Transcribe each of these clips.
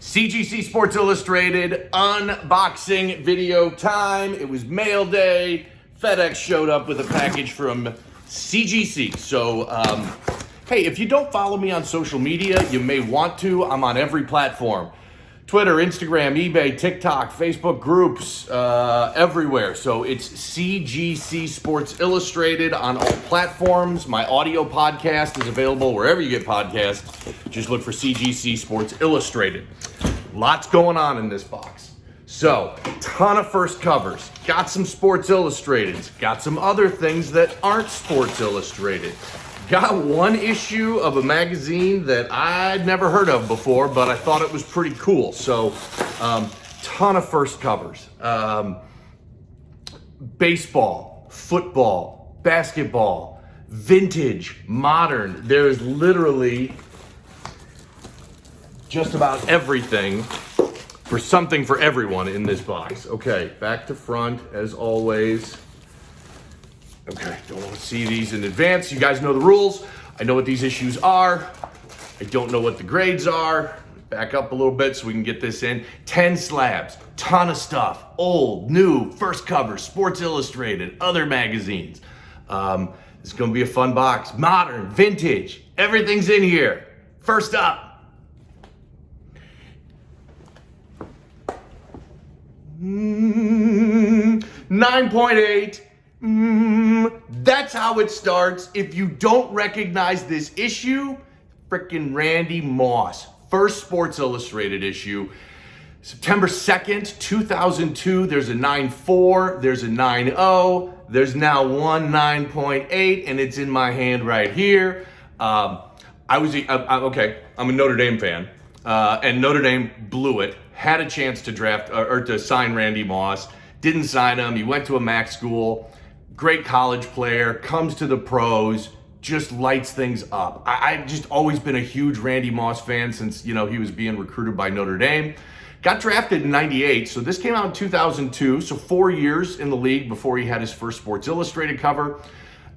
CGC Sports Illustrated unboxing video time. It was mail day. FedEx showed up with a package from CGC. So, hey, if you don't follow me on social media, you may want to. I'm on every platform. Twitter, Instagram, eBay, TikTok, Facebook groups, everywhere. So it's CGC Sports Illustrated on all platforms. My audio podcast is available wherever you get podcasts. Just look for CGC Sports Illustrated. Lots going on in this box. So, ton of first covers. Got some Sports Illustrateds. Got some other things that aren't Sports Illustrated. Got one issue of a magazine that I'd never heard of before, but I thought it was pretty cool. So, ton of first covers. Baseball, football, basketball, vintage, modern. There's literally just about everything for something for everyone in this box. Okay, back to front as always. Okay, don't want to see these in advance. You guys know the rules. I know what these issues are. I don't know what the grades are. Back up a little bit so we can get this in. 10 slabs, ton of stuff. Old, new, first cover, Sports Illustrated, other magazines. It's gonna be a fun box. Modern, vintage, everything's in here. First up. 9.8. That's how it starts. If you don't recognize this issue, frickin' Randy Moss. First Sports Illustrated issue. September 2nd, 2002. There's a 9.4, there's a 9.0, there's now one 9.8, and it's in my hand right here. I'm a Notre Dame fan, and Notre Dame blew it. Had a chance to draft or to sign Randy Moss. Didn't sign him. He went to a MAC school. Great college player, comes to the pros, just lights things up. I've just always been a huge Randy Moss fan since, he was being recruited by Notre Dame. Got drafted in 98, so this came out in 2002, so 4 years in the league before he had his first Sports Illustrated cover.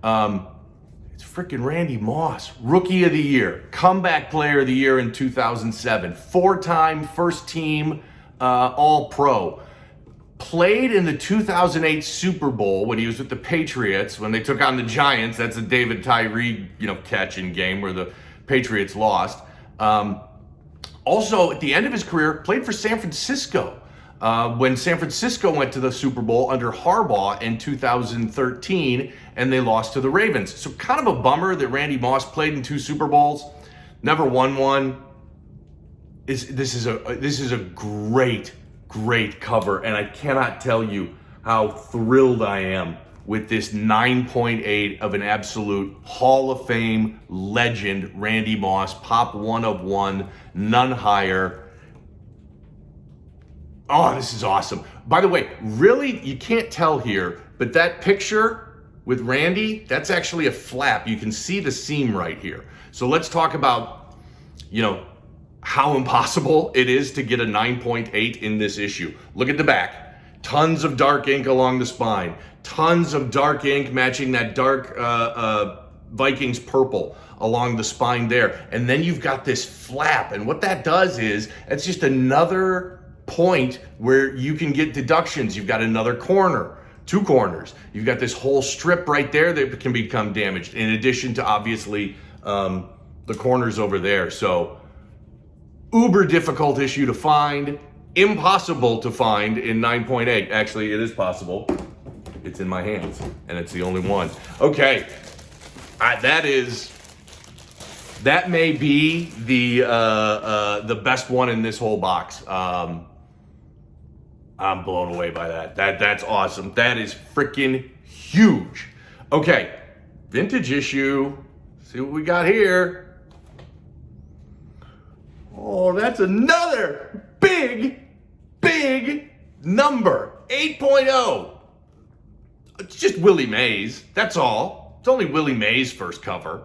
It's freaking Randy Moss, Rookie of the Year, Comeback Player of the Year in 2007, four-time first team All-Pro. Played in the 2008 Super Bowl when he was with the Patriots, when they took on the Giants. That's a David Tyree, catch in game where the Patriots lost. Also, at the end of his career, played for San Francisco when San Francisco went to the Super Bowl under Harbaugh in 2013, and they lost to the Ravens. So kind of a bummer that Randy Moss played in 2 Super Bowls, never won one. This is a great cover, and I cannot tell you how thrilled I am with this 9.8 of an absolute Hall of Fame legend, Randy Moss, pop 1 of 1, none higher. Oh, this is awesome. By the way, really, you can't tell here, but that picture with Randy, that's actually a flap. You can see the seam right here. So let's talk about, how impossible it is to get a 9.8 in this issue. Look at the back. Tons of dark ink along the spine. Tons of dark ink matching that dark Vikings purple along the spine there. And then you've got this flap. And what that does is, it's just another point where you can get deductions. You've got another corner, 2 corners. You've got this whole strip right there that can become damaged, in addition to obviously the corners over there. So, uber difficult issue to find, impossible to find in 9.8. Actually, it is possible. It's in my hands, and it's the only one. Okay, that may be the best one in this whole box. I'm blown away by that. That's awesome. That is freaking huge. Okay, vintage issue. See what we got here. Oh, that's another big number, 8.0. It's just Willie Mays, that's all. It's only Willie Mays' first cover.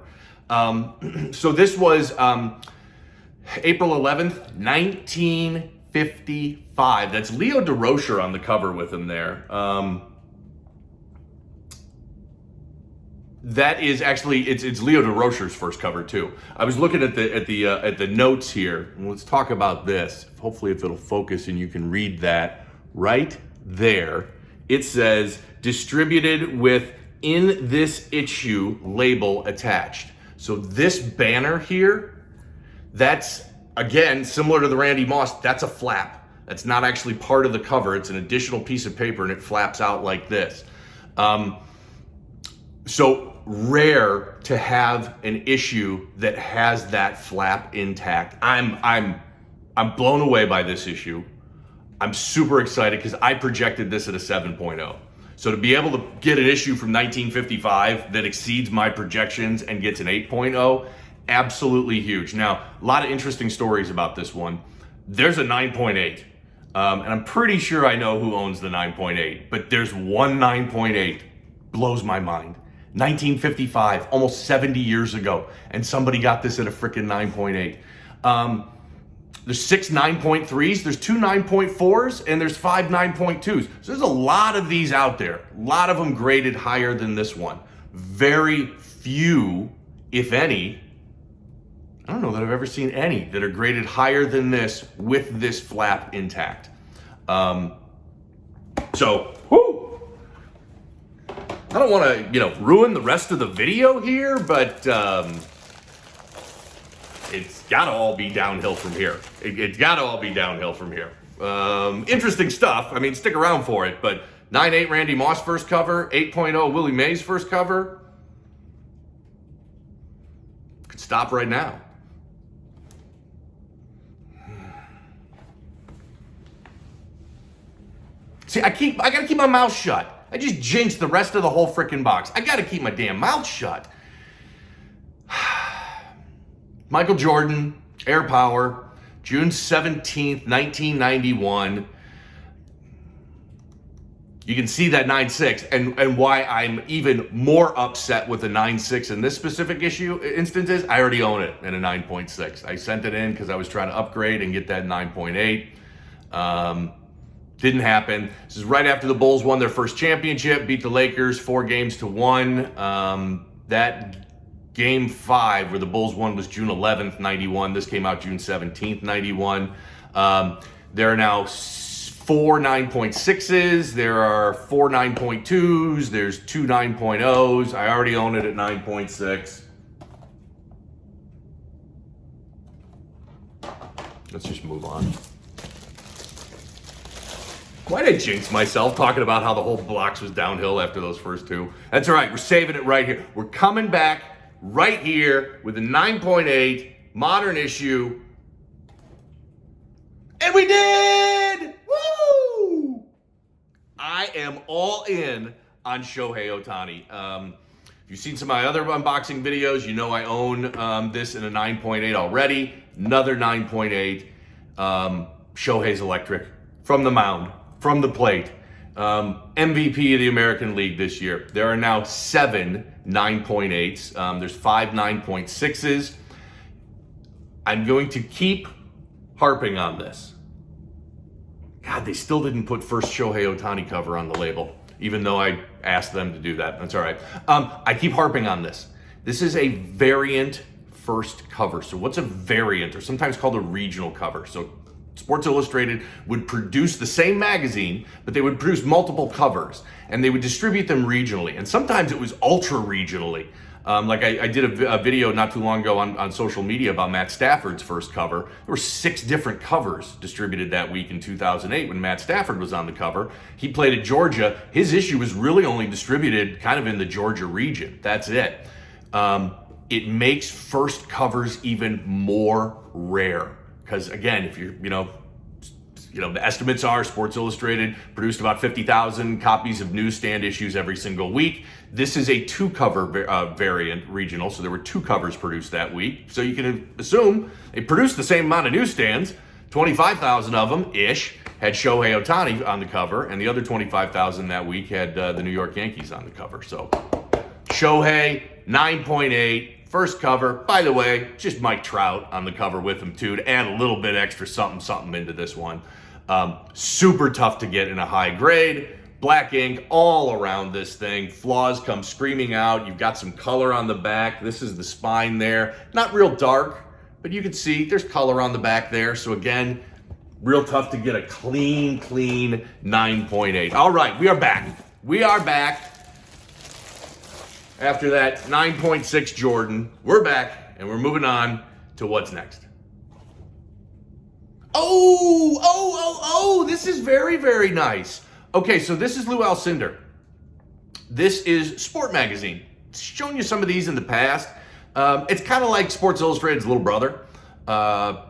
So this was April 11th, 1955. That's Leo DeRocher on the cover with him there. that is actually, it's Leo DeRocher's first cover too. I was looking at the notes here, and let's talk about this. Hopefully if it'll focus and you can read that right there. It says distributed with "in this issue" label attached. So this banner here, that's again similar to the Randy Moss, that's a flap. That's not actually part of the cover. It's an additional piece of paper and it flaps out like this. So rare to have an issue that has that flap intact. I'm blown away by this issue. I'm super excited because I projected this at a 7.0. So to be able to get an issue from 1955 that exceeds my projections and gets an 8.0, absolutely huge. Now, a lot of interesting stories about this one. There's a 9.8. And I'm pretty sure I know who owns the 9.8, but there's one 9.8. Blows my mind. 1955, almost 70 years ago, and somebody got this at a freaking 9.8. There's 6 9.3s, there's 2 9.4s, and there's 5 9.2s. So there's a lot of these out there. A lot of them graded higher than this one. Very few, if any, I don't know that I've ever seen any that are graded higher than this with this flap intact. So, whoo! I don't want to, ruin the rest of the video here, but it's got to all be downhill from here. It's got to all be downhill from here. Interesting stuff. I mean, stick around for it, but 9.8 Randy Moss first cover, 8.0 Willie Mays first cover. Could stop right now. See, I gotta keep my mouth shut. I just jinxed the rest of the whole frickin' box. I gotta keep my damn mouth shut. Michael Jordan, Air Power, June 17th, 1991. You can see that 9.6 and why I'm even more upset with the 9.6 in this specific instance is I already own it in a 9.6. I sent it in because I was trying to upgrade and get that 9.8. Didn't happen. This is right after the Bulls won their first championship, beat the Lakers 4-1. That Game 5 where the Bulls won was June 11th, 91. This came out June 17th, 91. There are now 4 9.6s. There are 4 9.2s. There's 2 9.0s. I already own it at 9.6. Let's just move on. Why did I jinx myself talking about how the whole box was downhill after those first two? That's all right. We're saving it right here. We're coming back right here with a 9.8 modern issue. And we did! Woo! I am all in on Shohei Ohtani. If you've seen some of my other unboxing videos, you know I own this in a 9.8 already. Another 9.8. Shohei's electric. From the mound. From the plate. MVP of the American League this year. There are now 7 9.8s. There's 5 9.6s. I'm going to keep harping on this. God, they still didn't put first Shohei Ohtani cover on the label, even though I asked them to do that. That's all right. I keep harping on this. This is a variant first cover. So what's a variant, or sometimes called a regional cover? So Sports Illustrated would produce the same magazine, but they would produce multiple covers, and they would distribute them regionally. And sometimes it was ultra regionally. Like I did a video not too long ago on social media about Matt Stafford's first cover. There were 6 different covers distributed that week in 2008 when Matt Stafford was on the cover. He played at Georgia. His issue was really only distributed kind of in the Georgia region. That's it. It makes first covers even more rare. Because again, if you're, the estimates are Sports Illustrated produced about 50,000 copies of newsstand issues every single week. This is a 2-cover variant regional, so there were 2 covers produced that week. So you can assume they produced the same amount of newsstands. 25,000 of them ish had Shohei Ohtani on the cover, and the other 25,000 that week had the New York Yankees on the cover. So Shohei 9.8. First cover, by the way, just Mike Trout on the cover with him too, to add a little bit extra something into this one. Super tough to get in a high grade. black ink all around this thing. Flaws come screaming out. You've got some color on the back. This is the spine there. Not real dark, but you can see there's color on the back there. So again, real tough to get a clean 9.8. All right, we are back. We are back. After that 9.6 Jordan, we're back and we're moving on to what's next. Oh, this is very, very nice. Okay, so this is Lou Alcindor. This is Sport Magazine. It's shown you some of these in the past. It's kind of like Sports Illustrated's little brother. I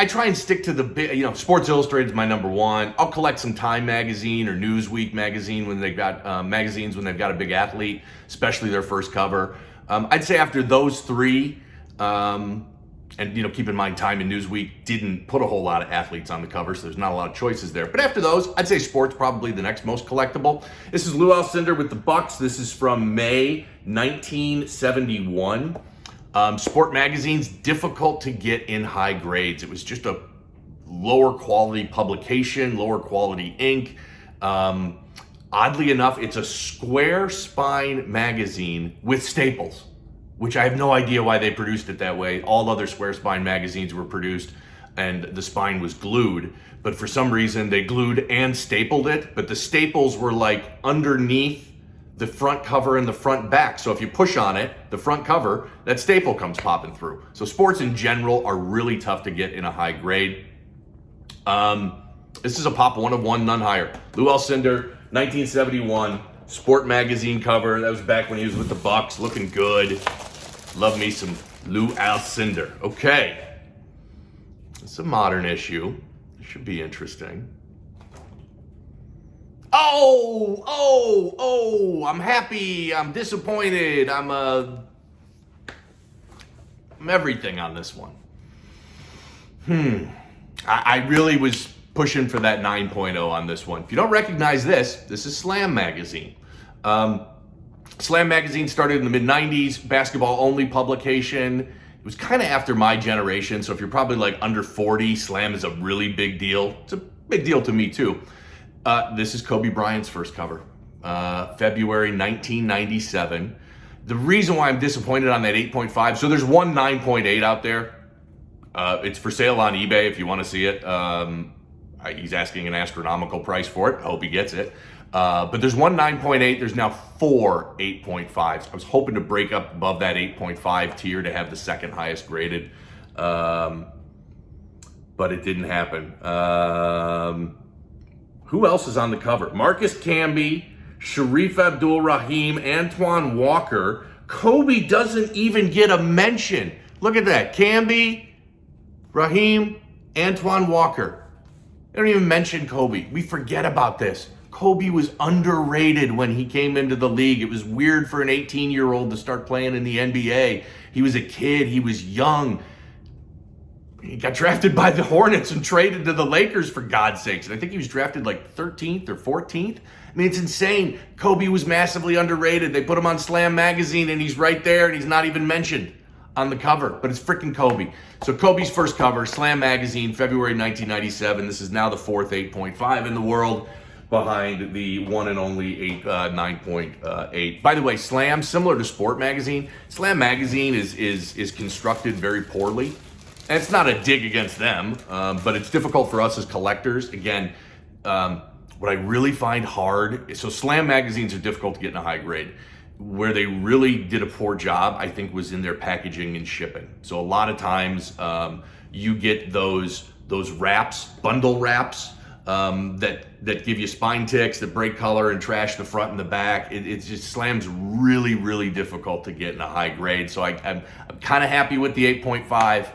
try and stick to the big, Sports Illustrated is my number one. I'll collect some Time magazine or Newsweek magazine when they've got magazines when they've got a big athlete, especially their first cover. I'd say after those three, and keep in mind Time and Newsweek didn't put a whole lot of athletes on the cover, so there's not a lot of choices there. But after those, I'd say Sport's probably the next most collectible. This is Lou Alcindor with the Bucks. This is from May 1971. Sport Magazine's difficult to get in high grades. It was just a lower quality publication, lower quality ink. Oddly enough, it's a square spine magazine with staples, which I have no idea why they produced it that way. All other square spine magazines were produced and the spine was glued, but for some reason they glued and stapled it, but the staples were like underneath the front cover and the front back. So if you push on it, the front cover, that staple comes popping through. So sports in general are really tough to get in a high grade. This is a pop 1 of 1, none higher. Lou Alcindor, 1971, Sport Magazine cover. That was back when he was with the Bucks, looking good. Love me some Lou Alcindor. Okay, it's a modern issue. It should be interesting. Oh, I'm happy, I'm disappointed, I'm everything on this one. I really was pushing for that 9.0 on this one. If you don't recognize this is Slam Magazine. Slam Magazine started in the mid-90s, basketball only publication. It was kind of after my generation, so if you're probably like under 40, Slam is a really big deal. It's a big deal to me too. This is Kobe Bryant's first cover, February 1997. The reason why I'm disappointed on that 8.5, so there's one 9.8 out there. It's for sale on eBay if you want to see it. He's asking an astronomical price for it. I hope he gets it. But there's one 9.8. There's now 4 8.5s. I was hoping to break up above that 8.5 tier to have the second highest graded, but it didn't happen. Who else is on the cover? Marcus Camby, Sharif Abdul-Rahim, Antoine Walker. Kobe doesn't even get a mention. Look at that. Camby, Rahim, Antoine Walker. They don't even mention Kobe. We forget about this. Kobe was underrated when he came into the league. It was weird for an 18-year-old to start playing in the NBA. He was a kid. He was young. He got drafted by the Hornets and traded to the Lakers, for God's sakes. And I think he was drafted like 13th or 14th. I mean, it's insane. Kobe was massively underrated. They put him on Slam Magazine, and he's right there, and he's not even mentioned on the cover. But it's freaking Kobe. So Kobe's first cover, Slam Magazine, February 1997. This is now the 4th 8.5 in the world, behind the one and only 9.8. By the way, Slam, similar to Sport Magazine, Slam Magazine is constructed very poorly. And it's not a dig against them, but it's difficult for us as collectors. Again, what I really find hard is, so Slam magazines are difficult to get in a high grade. Where they really did a poor job, I think, was in their packaging and shipping. So a lot of times you get those wraps, bundle wraps, that give you spine ticks, that break color and trash the front and the back. It's just, Slam's really, really difficult to get in a high grade. So I'm kind of happy with the 8.5.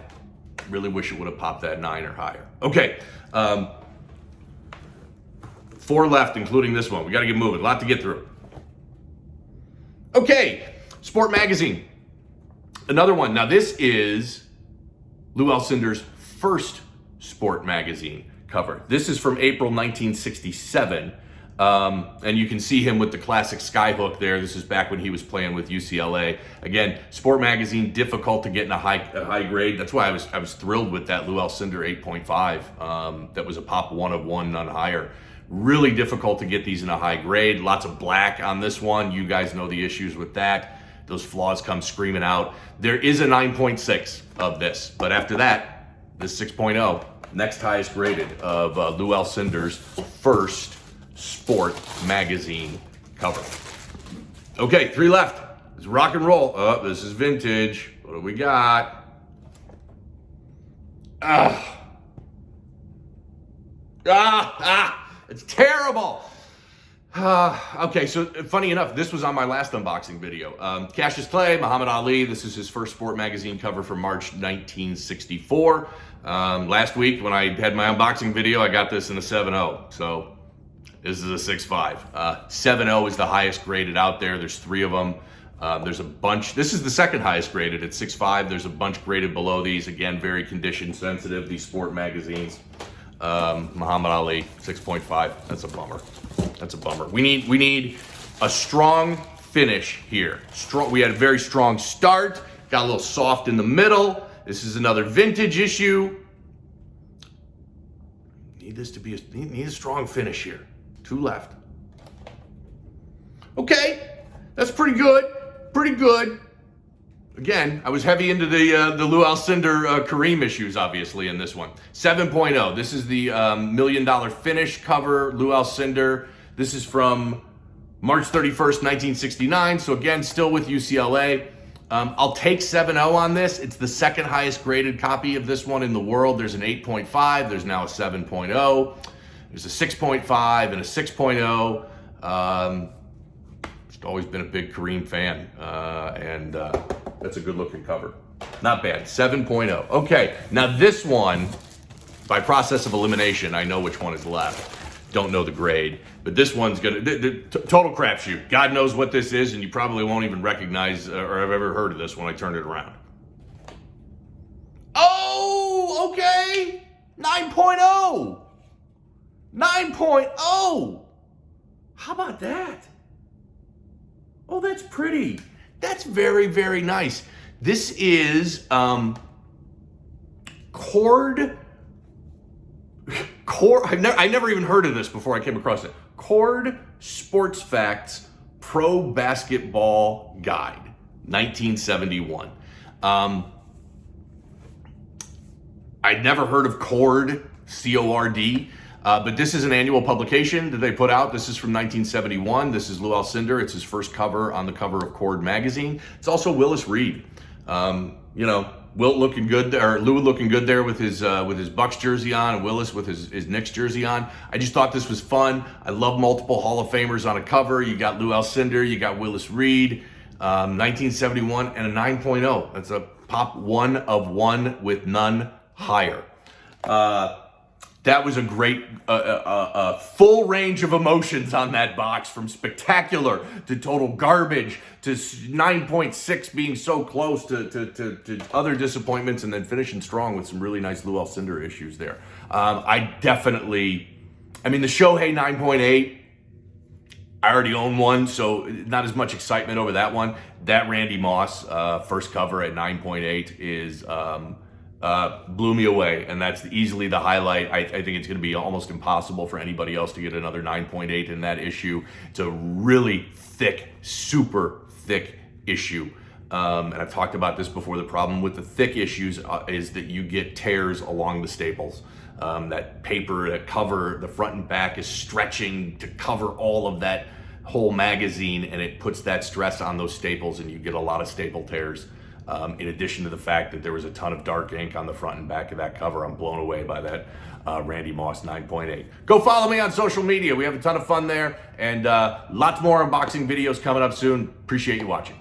Really wish it would have popped that 9 or higher. Okay, 4 left, including this one. We got to get moving. A lot to get through. Okay, Sport Magazine. Another one. Now, this is Lou Alcindor's first Sport Magazine cover. This is from April 1967. And you can see him with the classic skyhook there. This is back when he was playing with UCLA. Again, Sport Magazine, difficult to get in a high grade. That's why I was thrilled with that Lou Alcindor 8.5. That was a pop 1 of 1, none higher. Really difficult to get these in a high grade. Lots of black on this one. You guys know the issues with that. Those flaws come screaming out. There is a 9.6 of this, but after that, this 6.0, next highest graded of Lou Alcindor's first sport magazine cover. Okay, 3 left. It's rock and roll. Oh, this is vintage. What do we got? It's terrible. Okay, so funny enough, this was on my last unboxing video. Cassius Clay, Muhammad Ali. This is his first sport magazine cover from March 1964. Last week when I had my unboxing video, I got this in a 7.0. So this is a 6.5. 7.0 is the highest graded out there. There's 3 of them. There's a bunch. This is the second highest graded at 6.5. There's a bunch graded below these. Again, very condition sensitive, these sport magazines. Muhammad Ali, 6.5. That's a bummer. That's a bummer. We need a strong finish here. We had a very strong start. Got a little soft in the middle. This is another vintage issue. Need a strong finish here. 2 left. Okay, that's pretty good. Pretty good. Again, I was heavy into the Lou Alcindor Kareem issues, obviously, in this one. 7.0. This is the $1 Million Finish cover, Lou Alcindor. This is from March 31st, 1969. So again, still with UCLA. I'll take 7.0 on this. It's the second highest graded copy of this one in the world. There's an 8.5. There's now a 7.0. There's a 6.5 and a 6.0. Just always been a big Kareem fan. And that's a good looking cover. Not bad. 7.0. Okay, now this one, by process of elimination, I know which one is left. Don't know the grade, but this one's gonna total crapshoot. God knows what this is, and you probably won't even recognize or have ever heard of this when I turn it around. Oh, okay. 9.0. 9.0. How about that? Oh, that's pretty. That's very, very nice. This is Cord. I never even heard of this before I came across it. Cord Sports Facts Pro Basketball Guide, 1971. I'd never heard of Cord, C-O-R-D, but this is an annual publication that they put out. This is from 1971. This is Lou Alcindor. It's his first cover on the cover of Cord magazine. It's also Willis Reed. You know, Wilt looking good, or Lou looking good there with his Bucks jersey on, and Willis with his Knicks jersey on. I just thought this was fun. I love multiple Hall of Famers on a cover. You got Lou Alcindor, you got Willis Reed, 1971, and a 9.0. That's a pop 1 of 1 with none higher. That was a great, full range of emotions on that box, from spectacular to total garbage to 9.6 being so close to other disappointments, and then finishing strong with some really nice Lou Alcindor issues there. The Shohei 9.8, I already own one, so not as much excitement over that one. That Randy Moss first cover at 9.8 is... blew me away, and that's easily the highlight. I think it's going to be almost impossible for anybody else to get another 9.8 in that issue. It's a really thick, super thick issue. And I've talked about this before. The problem with the thick issues is that you get tears along the staples. That paper, that cover, the front and back is stretching to cover all of that whole magazine, and it puts that stress on those staples, and you get a lot of staple tears. In addition to the fact that there was a ton of dark ink on the front and back of that cover. I'm blown away by that Randy Moss 9.8. Go follow me on social media. We have a ton of fun there, and lots more unboxing videos coming up soon. Appreciate you watching.